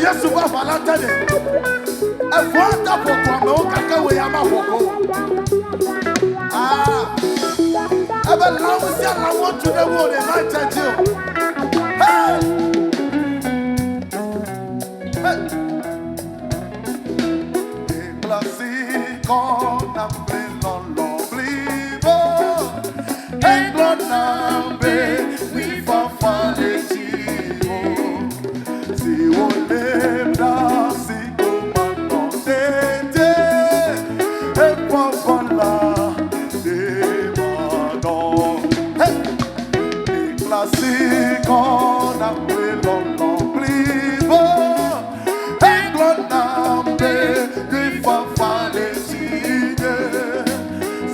Yesu ba falata de. E fuata poko me o kaka we ama poko. Ebe lawo si ala want to the world and not touch you. Hey! Hey! E classico na non l'oblivo. E non we fa fare cibo. Si vuole con quello l'oblivo e glonambe di fa fare sighe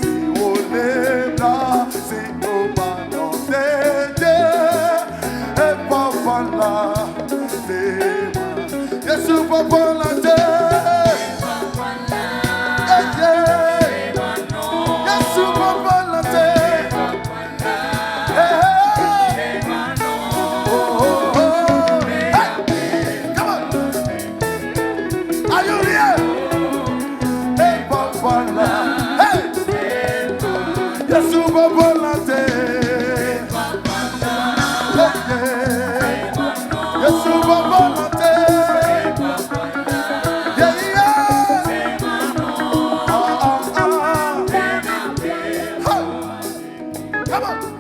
si voleva si comando te e fa falla te Gesù fa falla te Gesù fa falla te Come on.